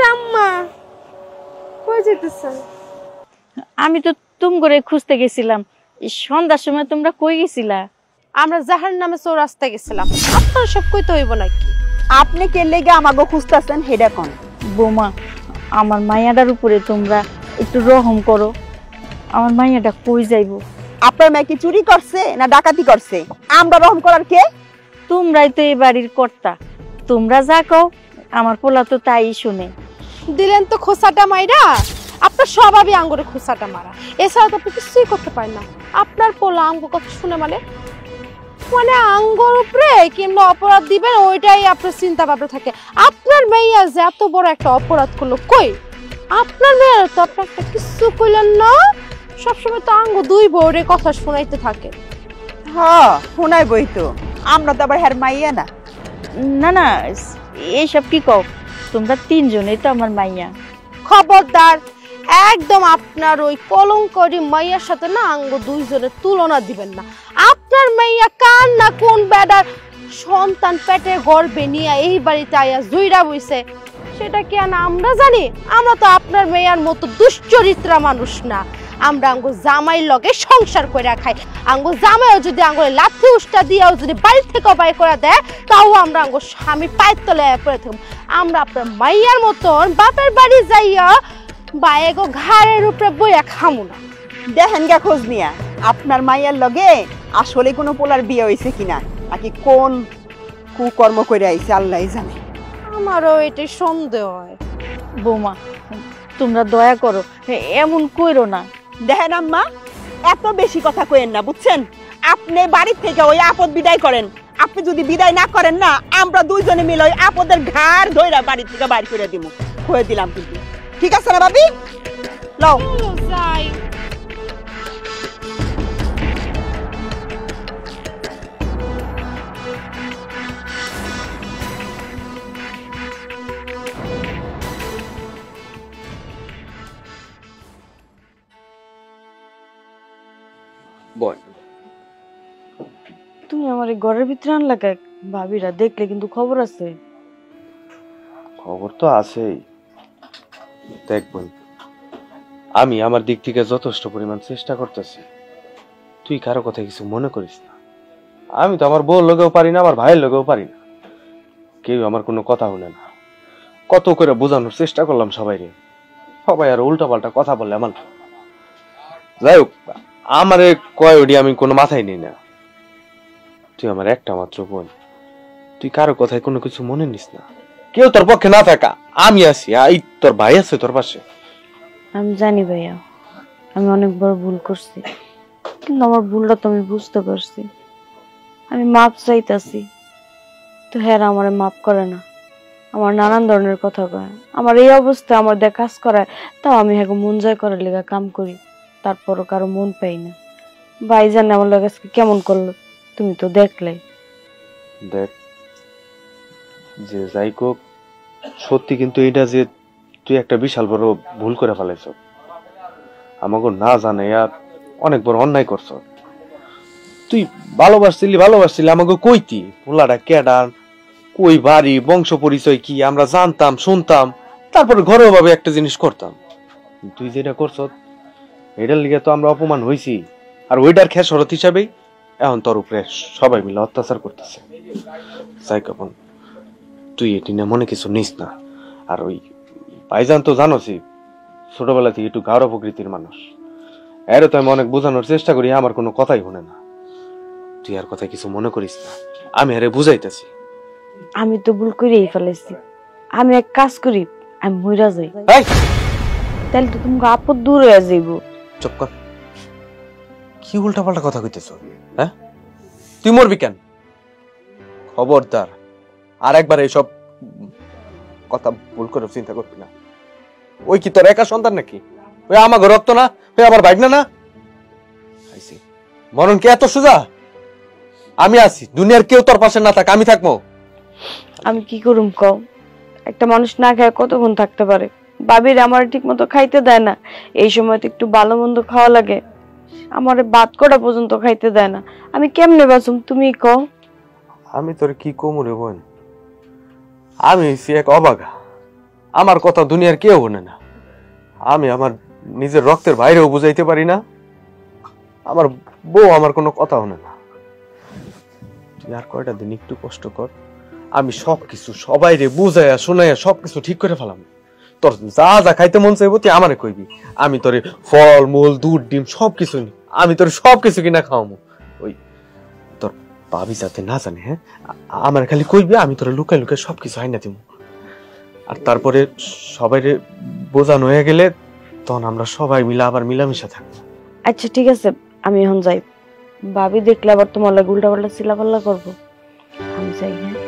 যে আম্মা কই যেতেছেন? আমি তো তুম করে খুঁজতে গেছিলাম। সন্ধ্যার সময় তোমরা কই গেছিলা? আমরা জাহান্নামে চৌরাস্তায় গেছিলাম। আপনার সব কইতে হইব নাকি? আপনি কে লেগে আমাগো খুঁজতেছেন হেডা কোন? বৌমা, আমার মাইয়াটার উপরে তোমরা একটু রহম করো। আমার মাইয়াটা কই যাইব? আপনার মেয়ে কি চুরি করছে না ডাকাতি করছে? আমরা রহম করার কে? তোমরাই তো এই বাড়ির কর্তা। তোমরা যা কও আমার পোলা তো তাই শুনে। দিলেন তো খোসাটা মাইরা। আপনার স্বভাবই আঙ্গুরে খোসাটা মারা, এছাড়া তো আপনি কিছুই করতে পারেন না। আপনার পোলা আঙ্গু কথা শুনে মানে আঙ্গুর উপরে কিংবা অপরাধ দিবেন ওইটাই আপনার চিন্তা ভাবনা থাকে। আপনার মেয়ে যে এত বড় একটা অপরাধ করলো, কই আপনার মেয়ের তো আপনি একটা কিছু কইলেন না। সবসময় তো আঙ্গু দুই বউরে কথা শোনাইতে থাকে। হ্যাঁ শোনাই বই তো, আমরা তো আবার হের মাইয়া না। না না, এইসব কি কও? তোমরা তিনজনেই তো আমার মাইয়া। খবরদার, একদম আপনার ওই কলঙ্করি মাইয়ার সাথে না আঙ্গু দুইজনের তুলনা দিবেন না। আপনার মাইয়া কার না কোন বেডার সন্তান পেটে গর্ভে নিয়ে এই বাড়িতে আইয়া জুইরা বইছে, সেটা কি আর আমরা জানি? আমরা তো আপনার মেয়ার মতো দুশ্চরিত্রা মানুষ না। আমরা আঙ্গু জামাই লগে সংসার করে খাই। আঙ্গু জামাইও যদি আঙ্গুলে লাথি উষ্টা দিয়েও যদি বাড়ি থেকে বাই করে দেয়, তাও আমরা আঙ্গু স্বামী পায়ের তলে পড়ে থাকবো। আমরা আপনার মাইয়ার মতন বাপের বাড়ি যাইয়া বা এগো ঘাড়ের উপরে বইয়া খামু না। দেখেন গা খোঁজ নিয়া আপনার মাইয়ার লগে আসলে কোনো পোলার বিয়ে হয়েছে কিনা, নাকি কোন কুকর্ম করে আইছে আল্লাহই জানে। আমারও এটাই সন্দেহ হয়। বৌমা, তোমরা দয়া করো, এমন কইরো না। দেখেন আম্মা, এত বেশি কথা কইেন না বুঝছেন। আপনি বাড়ি থেকে ওই আপদ বিদায় করেন। আপনি যদি বিদায় না করেন না, আমরা দুইজনে মিলে ওই আপদের ঘাড় ধইরা বাড়ি থেকে বাইর করে দিব। কয়ে দিলাম কিন্তু, ঠিক আছে না ভাবি? লও যাই। তুমি আমার এই ঘরের ভিতরে আনলা কে? ভাবিরা দেখলে কিন্তু খবর আছে। খবর তো আছেই। দেখবই, আমি আমার দিক থেকে যথেষ্ট পরিমাণ চেষ্টা করতেছি। তুই কারো কথা কিছু মনে করিস না। আমি তো আমার বউর লগেও পারি না, আমার ভাইয়ের লগেও পারি না। কেউ আমার কোনো কথা শুনে না। কত করে বোঝানোর চেষ্টা করলাম সবাইরে, সবাই আর উল্টা পাল্টা কথা বললে আমার। যাই হোক, আমারে কয় ওডি আমি কোনো মাথায় নিই না। তুই আমার একটা মাত্র বোন, তুই কারো কথায় কোনো কিছু মনে নিস না। কেউ তোর পক্ষে না থাকা আমি আছি, এই তোর ভাই আছে তোর পাশে। আমি জানি ভাইয়া, আমি অনেক বড় ভুল করছি, কিন্তু আমার ভুলটা তো আমি বুঝতে পারছি। আমি মাপ চাইতাছি, তো হ্যাঁ আমারে মাপ করে না। আমার নানান ধরনের কথা কয়, আমার এই অবস্থায় আমার দিয়ে কাজ করায়, তাও আমি হ্যাঁ মন জয় করার লেগে কাম করি, তারপরও কারো মন পাই না। ভাই জানে আমার লোক আজকে কেমন করলো, তুমি তো দেখলে। দেখ, যে যাই হোক, সত্যি কিন্তু এটা যে তুই একটা বিশাল বড় ভুল করে ফেলাইছ। আমাকে না জানাইয়া অনেক বড় অন্যায় করছ। তুই ভালোবাসছিলি আমাকে কইতি পোলাটা কেডার, কই বাড়ি, বংশ পরিচয় কি আমরা জানতাম, শুনতাম, তারপরে ঘরেও ভাবে একটা জিনিস করতাম। তুই যেটা করছ এটার লিগে তো আমরা অপমান হইছি, আর ওইটার খেসারত হিসাবেই এখন তোর উপরে সবাই মিলে অত্যাচার করতেছে। যাই কাপন, তুই এটি না মনে কিছু নিস না। আর ওই ভাইজান তো জানোসই, ছোটবেলা থেকে একটু গাঢ় প্রকৃতির মানুষ। এর তো আমি অনেক বোঝানোর চেষ্টা করি, আমার কোনো কথাই শুনে না। তুই আর কথা কিছু মনে করিস না, আমি আরে বুঝাইতেছি। আমি তো ভুল করেই ফেলেছি। আমি এক কাজ করি, আমি মইরা যাই, তাহলে তো তোমাকে আপদ দূর হয়ে যাইব। চুপ কর, কি উল্টা পাল্টা কথা কইতেছ? হ্যাঁ, তুই মরবি কেন? খবরদার আর একবার এইসব কথা ভুল করে চিন্তা করবি না। ওই কি তোর একা সন্তান নাকি? ওই আমার রক্ত না, ওই আমার ভাগনা না। মরণ কি এত সোজা? আমি আছি, দুনিয়ার কেউ তোর পাশে না থাক, আমি থাকবো। আমি কি করুম কও? একটা মানুষ না খায় কতক্ষণ থাকতে পারে? বাবির আমার ঠিক মতো খাইতে দেয় না, এই সময় তো একটু ভালো মন্দ খাওয়া লাগে। আমার ভাত কটা পর্যন্ত খাইতে দেয় না, আমি কেমনে বাঁচুম তুমি কও? আমি তোর কি কমু রে বোন, আমি হইছি এক অবাগা। আমার কথা দুনিয়ার কেউ শোনে না। আমি আমার নিজের রক্তের বাইরেও বুঝাইতে পারি না, আমার বউ আমার কোনো কথা শোনে না। তুই আর কয়টা দিন একটু কষ্ট কর, আমি সবকিছু সবাইরে বুঝাইয়া শোনাইয়া সবকিছু ঠিক করে ফেলাম। তোর যা যা খাইতে মন চাইবো তুই আমারে কইবি, আমি তোরে ফল মূল দুধ ডিম সবকিছু আমি তোর সবকিছু কিনা খাওয়াবো। ওই তোর ভাবি যাতে না জানে, হ্যাঁ, আমার খালি কইবি, আমি তোরে লুকাই লুকাই সবকিছু আইনা দিব। আর তারপরে সবাই বোঝানো হয়ে গেলে তখন আমরা সবাই মিলে আবার মিলামিশা থাকবো। আচ্ছা ঠিক আছে, আমি এখন যাই। ভাবি দেখলে আবার তোমার লাগে উল্টা পাল্টা চিলাপাল্লা করবো। আমি যাই। হ্যাঁ